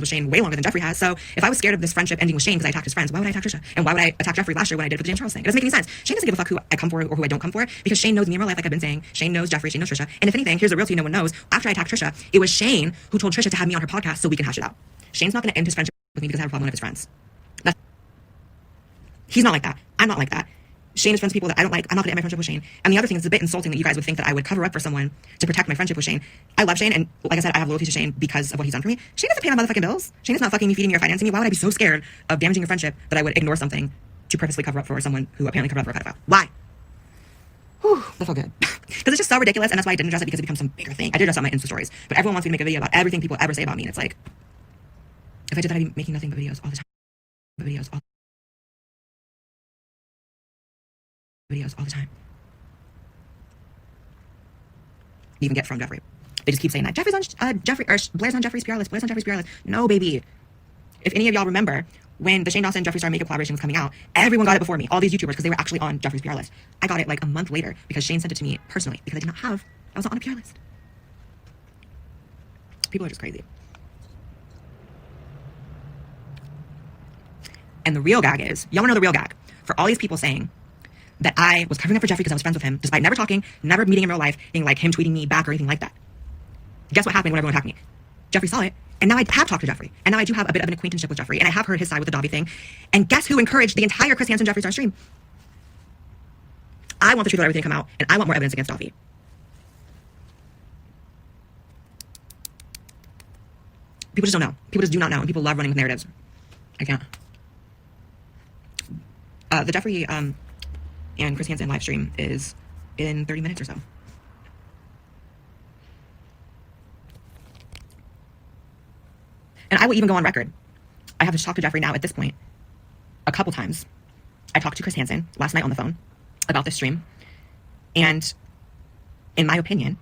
with Shane way longer than Jeffree has. So if I was scared of this friendship ending with Shane because I attacked his friends, why would I attack Trisha? And why would I attack Jeffree last year when I did it for the James Charles thing? It doesn't make any sense. Shane doesn't give a fuck who I come for or who I don't come for, because Shane knows me in real life, like I've been saying. Shane knows Jeffree, Shane knows Trisha. And if anything, here's the real tea no one knows. After I attacked Trisha, it was Shane who told Trisha to have me on her podcast so we can hash it out. Shane's not going to end his friendship with me because I have a problem with one of his friends. He's not like that. I'm not like that. Shane is friends with people that I don't like. I'm not going to end my friendship with Shane. And the other thing is, it's a bit insulting that you guys would think that I would cover up for someone to protect my friendship with Shane. I love Shane, and like I said, I have loyalty to Shane because of what he's done for me. Shane doesn't pay my motherfucking bills. Shane is not fucking me, feeding me, or financing me. Why would I be so scared of damaging your friendship that I would ignore something to purposely cover up for someone who apparently covered up for a pedophile? Why? Whew, that felt good. Because it's just so ridiculous, and that's why I didn't address it, because it becomes some bigger thing. I did address it on my Insta stories, but everyone wants me to make a video about everything people ever say about me, and it's like, if I did that, I'd be making nothing but videos all the time. Videos all the time. You even get from Jeffree. They just keep saying that Jeffree's on Blaire's on Jeffree's PR list. Blaire's on Jeffree's PR list. No, baby. If any of y'all remember when the Shane Dawson Jeffree Star makeup collaboration was coming out, everyone got it before me. All these YouTubers, because they were actually on Jeffree's PR list. I got it like a month later because Shane sent it to me personally because I did not have. I was not on a PR list. People are just crazy. And the real gag is, y'all wanna know the real gag? For all these people saying that I was covering up for Jeffree because I was friends with him, despite never talking, never meeting in real life, being like him tweeting me back or anything like that. Guess what happened when everyone attacked me? Jeffree saw it, and now I have talked to Jeffree, and now I do have a bit of an acquaintanceship with Jeffree, and I have heard his side with the Dobby thing. And guess who encouraged the entire Chris Hansen Jeffree Star stream? I want the truth of everything to come out, and I want more evidence against Dobby. People just don't know. People just do not know, and people love running with narratives. I can't. The Jeffree and Chris Hansen live stream is in 30 minutes or so. And I will even go on record. I have to talk to Jeffree now at this point a couple times. I talked to Chris Hansen last night on the phone about this stream. And in my opinion,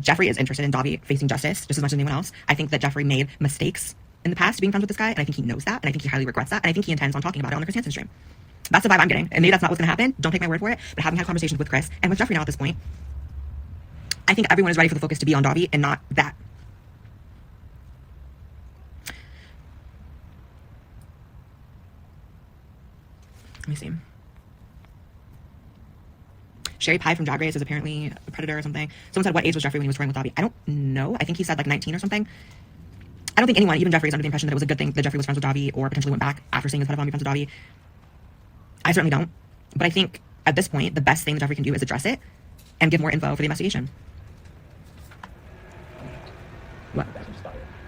Jeffree is interested in Dobby facing justice just as much as anyone else. I think that Jeffree made mistakes in the past being friends with this guy, and I think he knows that, and I think he highly regrets that, and I think he intends on talking about it on the Chris Hansen stream. That's the vibe I'm getting. And maybe that's not what's going to happen. Don't take my word for it. But having had conversations with Chris and with Jeffree now at this point, I think everyone is ready for the focus to be on Dobby and not that. Let me see. Sherry Pie from Drag Race is apparently a predator or something. Someone said, what age was Jeffree when he was touring with Dobby? I don't know. I think he said like 19 or something. I don't think anyone, even Jeffree, is under the impression that it was a good thing that Jeffree was friends with Dobby or potentially went back after seeing his pedophile be friends with Dobby. I certainly don't. But I think at this point, the best thing that Jeffree can do is address it and give more info for the investigation. What?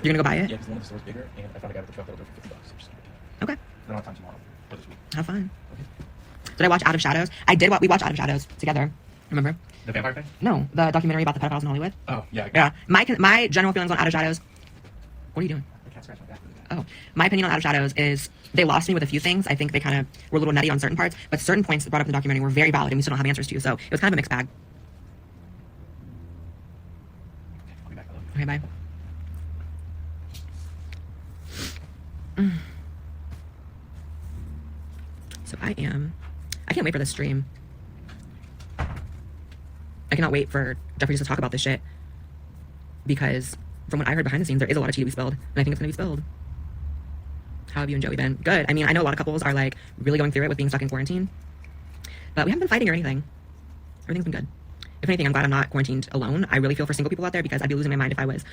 You're gonna go buy it? Yeah, because one of the stores bigger, and I found a guy with a truck that'll go for $50. Okay. I don't have time tomorrow or this week. Have fun. Okay. Did I watch Out of Shadows? I did. We watched Out of Shadows together. Remember? The vampire thing? No, the documentary about the pedophiles in Hollywood. Oh, yeah. Yeah. My general feelings on Out of Shadows. What are you doing? I can't scratch my back. Oh, my opinion on Out of Shadows is they lost me with a few things. I think they kind of were a little nutty on certain parts, but certain points brought up in the documentary were very valid, and we still don't have answers to. So it was kind of a mixed bag. Okay, I'll be back. Okay, bye. So I can't wait for this stream. I cannot wait for Jeffree to talk about this shit, because from what I heard behind the scenes, there is a lot of tea to be spilled, and I think it's gonna be spilled. How have you and Joey been? Good. I mean, I know a lot of couples are like really going through it with being stuck in quarantine, but we haven't been fighting or anything. Everything's been good. If anything, I'm glad I'm not quarantined alone. I really feel for single people out there, because I'd be losing my mind if I was,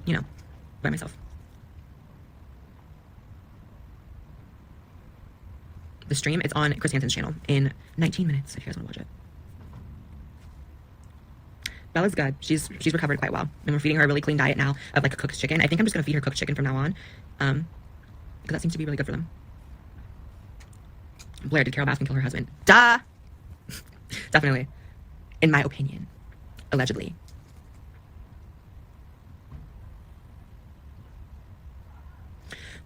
you know, by myself. The stream, it's on Chris Hansen's channel in 19 minutes if you guys want to watch it. Bella's good. She's recovered quite well, and we're feeding her a really clean diet now of like cooked chicken. I think I'm just gonna feed her cooked chicken from now on, because that seems to be really good for them. Blaire, did Carol Baskin kill her husband? Duh. Definitely, in my opinion, allegedly.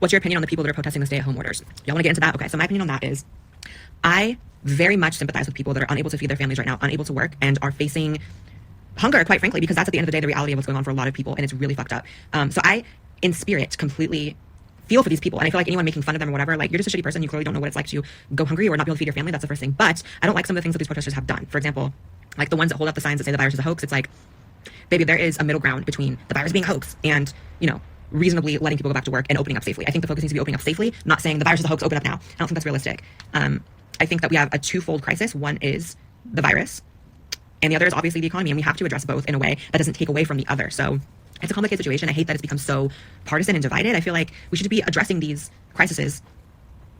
What's your opinion on the people that are protesting the stay-at-home orders? Y'all want to get into that? Okay, so my opinion on that is, I very much sympathize with people that are unable to feed their families right now, unable to work, and are facing hunger, quite frankly, because that's at the end of the day the reality of what's going on for a lot of people, and it's really fucked up. So I, in spirit, completely feel for these people, and I feel like anyone making fun of them or whatever, like, you're just a shitty person. You clearly don't know what it's like to go hungry or not be able to feed your family. That's the first thing. But I don't like some of the things that these protesters have done. For example, like the ones that hold up the signs that say the virus is a hoax. It's like, baby, there is a middle ground between the virus being a hoax and, you know, reasonably letting people go back to work and opening up safely. I think the focus needs to be opening up safely, not saying the virus is a hoax, open up now. I don't think that's realistic. I think that we have a twofold crisis. One is the virus, and the other is obviously the economy, and we have to address both in a way that doesn't take away from the other. So it's a complicated situation. I hate that it's become so partisan and divided. I feel like we should be addressing these crises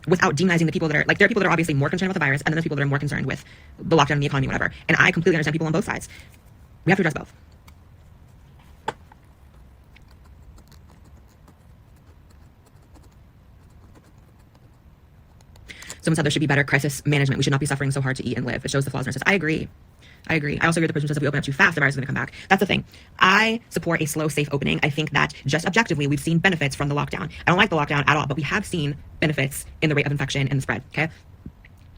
without demonizing the people that are, like, there are people that are obviously more concerned about the virus, and then there's people that are more concerned with the lockdown and the economy, whatever. And I completely understand people on both sides. We have to address both. Someone said there should be better crisis management. We should not be suffering so hard to eat and live. It shows the flaws in our system. I agree. I also agree with the person who says if we open up too fast, the virus is going to come back. That's the thing. I support a slow, safe opening. I think that just objectively, we've seen benefits from the lockdown. I don't like the lockdown at all, but we have seen benefits in the rate of infection and the spread, okay?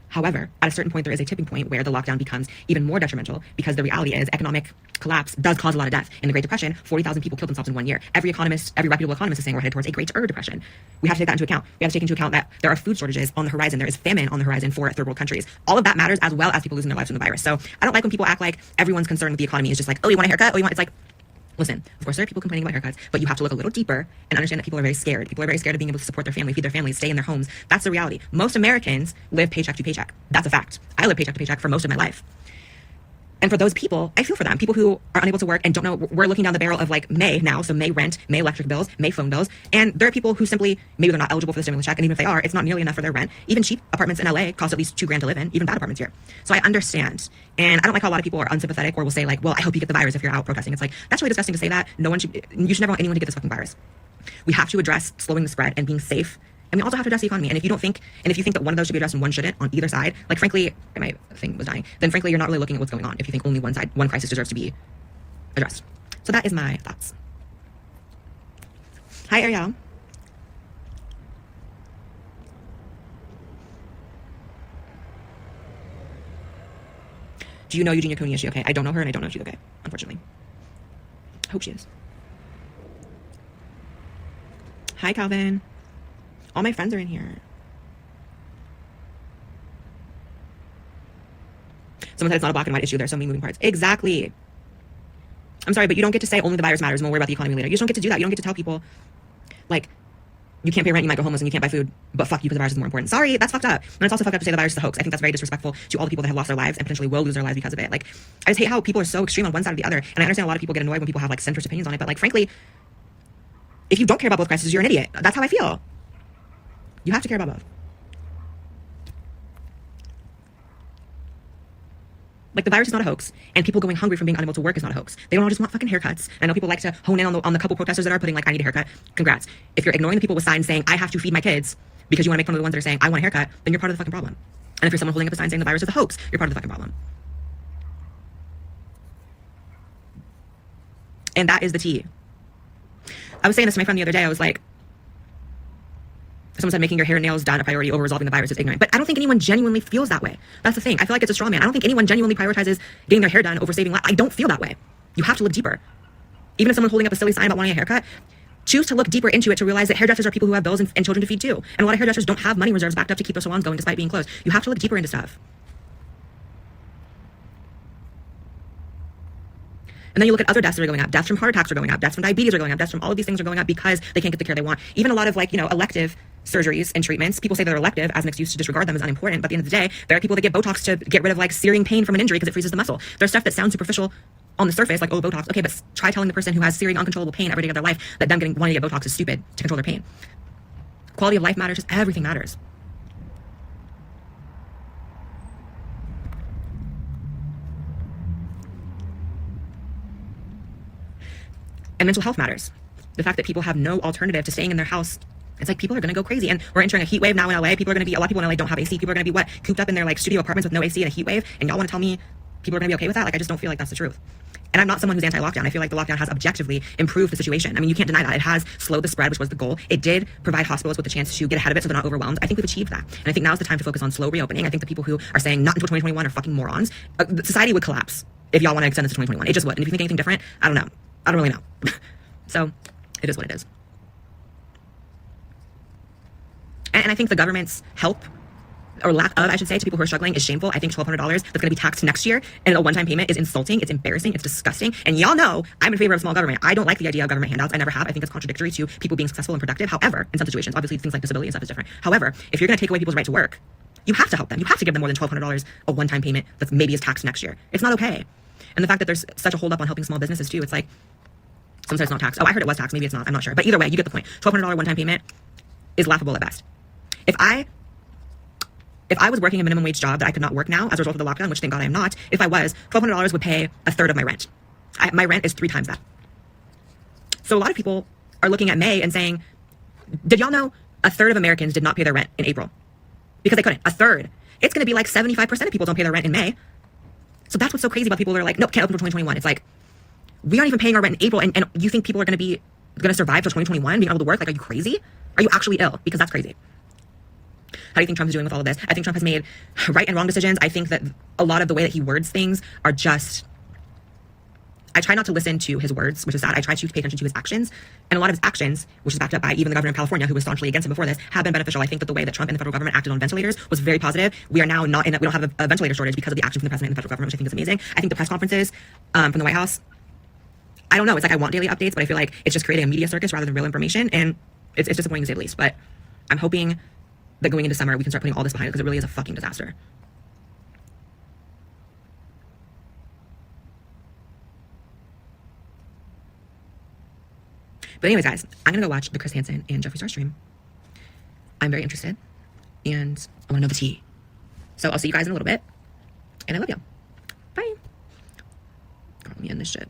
However, at a certain point, there is a tipping point where the lockdown becomes even more detrimental because the reality is economic collapse does cause a lot of death. In the Great Depression, 40,000 people killed themselves in 1 year. Every economist, every reputable economist is saying we're headed towards a greater depression. We have to take that into account. We have to take into account that there are food shortages on the horizon. There is famine on the horizon for third world countries. All of that matters, as well as people losing their lives from the virus. So I don't like when people act like everyone's concerned with the economy is just like, oh, you want a haircut? Oh, you want, it's like, listen, of course there are people complaining about haircuts, but you have to look a little deeper and understand that people are very scared. People are very scared of being able to support their family, feed their families, stay in their homes. That's the reality. Most Americans live paycheck to paycheck. That's a fact. I live paycheck to paycheck for most of my life. And for those people, I feel for them. People who are unable to work and don't know, we're looking down the barrel of like May now. So May rent, May electric bills, May phone bills. And there are people who simply, maybe they're not eligible for the stimulus check. And even if they are, it's not nearly enough for their rent. Even cheap apartments in LA cost at least $2,000 to live in, even bad apartments here. So I understand. And I don't like how a lot of people are unsympathetic or will say like, well, I hope you get the virus if you're out protesting. It's like, that's really disgusting to say that. You should never want anyone to get this fucking virus. We have to address slowing the spread and being safe. And we also have to address the economy. And if you think that one of those should be addressed and one shouldn't on either side, like frankly, my thing was dying, then frankly, you're not really looking at what's going on if you think only one side, one crisis deserves to be addressed. So that is my thoughts. Hi, Ariel. Do you know Eugenia Cooney? Is she okay? I don't know her and I don't know if she's okay, unfortunately. I hope she is. Hi, Calvin. All my friends are in here. Someone said it's not a black and white issue. There's so many moving parts. Exactly. I'm sorry, but you don't get to say only the virus matters and we'll worry about the economy later. You just don't get to do that. You don't get to tell people, like, you can't pay rent, you might go homeless, and you can't buy food, but fuck you because the virus is more important. Sorry, that's fucked up. And it's also fucked up to say the virus is a hoax. I think that's very disrespectful to all the people that have lost their lives and potentially will lose their lives because of it. Like, I just hate how people are so extreme on one side or the other. And I understand a lot of people get annoyed when people have, like, centrist opinions on it, but, like, frankly, if you don't care about both crises, you're an idiot. That's how I feel. You have to care about both. Like, the virus is not a hoax, and people going hungry from being unable to work is not a hoax. They don't all just want fucking haircuts. I know people like to hone in on the couple protesters that are putting, like, I need a haircut. Congrats. If you're ignoring the people with signs saying, I have to feed my kids, because you want to make fun of the ones that are saying, I want a haircut, then you're part of the fucking problem. And if you're someone holding up a sign saying the virus is a hoax, you're part of the fucking problem. And that is the tea. I was saying this to my friend the other day. I was like, someone said making your hair and nails done a priority over resolving the virus is ignorant. But I don't think anyone genuinely feels that way. That's the thing. I feel like it's a straw man. I don't think anyone genuinely prioritizes getting their hair done over saving lives. I don't feel that way. You have to look deeper. Even if someone's holding up a silly sign about wanting a haircut, choose to look deeper into it to realize that hairdressers are people who have bills and children to feed too. And a lot of hairdressers don't have money reserves backed up to keep their salons going despite being closed. You have to look deeper into stuff. And then you look at other deaths that are going up. Deaths from heart attacks are going up. Deaths from diabetes are going up. Deaths from all of these things are going up because they can't get the care they want. Even a lot of, like, you know, elective surgeries and treatments. People say they're elective as an excuse to disregard them as unimportant. But at the end of the day, there are people that get Botox to get rid of, like, searing pain from an injury because it freezes the muscle. There's stuff that sounds superficial on the surface, like, oh, Botox. Okay, but try telling the person who has searing, uncontrollable pain every day of their life that them wanting to get Botox is stupid to control their pain. Quality of life matters. Just everything matters. And mental health matters. The fact that people have no alternative to staying in their house, it's like people are going to go crazy. And we're entering a heat wave now in LA. A lot of people in LA don't have AC. People are going to be cooped up in their, like, studio apartments with no AC in a heat wave. And y'all want to tell me people are going to be okay with that? Like, I just don't feel like that's the truth. And I'm not someone who's anti-lockdown. I feel like the lockdown has objectively improved the situation. I mean, you can't deny that. It has slowed the spread, which was the goal. It did provide hospitals with the chance to get ahead of it so they're not overwhelmed. I think we've achieved that. And I think now's the time to focus on slow reopening. I think the people who are saying not until 2021 are fucking morons. Society would collapse if y'all want to extend this to 2021. It just would. And if you think anything different, I don't know. I don't really know. So it is what it is. And I think the government's help or lack of, I should say, to people who are struggling is shameful. I think $1,200 that's going to be taxed next year and a one-time payment is insulting. It's embarrassing. It's disgusting. And y'all know I'm in favor of small government. I don't like the idea of government handouts. I never have. I think it's contradictory to people being successful and productive. However, in some situations, obviously things like disability and stuff is different. However, if you're going to take away people's right to work, you have to help them. You have to give them more than $1,200 a one-time payment that maybe is taxed next year. It's not okay. And the fact that there's such a hold up on helping small businesses too, it's like, sometimes it's not taxed. Oh, I heard it was taxed. Maybe it's not. I'm not sure. But either way, you get the point. $1,200 one-time payment is laughable at best. If I was working a minimum wage job that I could not work now as a result of the lockdown, which thank God I am not, if I was, $1,200 would pay a third of my rent. My rent is 3 times that. So a lot of people are looking at May and saying, did y'all know a third of Americans did not pay their rent in April? Because they couldn't. A third. It's going to be like 75% of people don't pay their rent in May. So that's what's so crazy about people that are like, nope, can't open until 2021. It's like, we aren't even paying our rent in April, and you think people are going to survive till 2021 being able to work? Like, are you crazy? Are you actually ill? Because that's crazy. How do you think Trump is doing with all of this? I think Trump has made right and wrong decisions. I think that a lot of the way that he words things are just, I try not to listen to his words, which is sad. I try to pay attention to his actions. And a lot of his actions, which is backed up by even the governor of California, who was staunchly against him before this, have been beneficial. I think that the way that Trump and the federal government acted on ventilators was very positive. We are now not in, we don't have a ventilator shortage because of the action from the president and the federal government, which I think is amazing. I think the press conferences from the White House, I don't know. It's like I want daily updates, but I feel like it's just creating a media circus rather than real information. And it's disappointing to say the least. But I'm hoping that going into summer, we can start putting all this behind it because it really is a fucking disaster. But anyways, guys, I'm going to go watch the Chris Hansen and Jeffree Star stream. I'm very interested, and I want to know the tea. So I'll see you guys in a little bit, and I love you. Bye. Let me end this shit.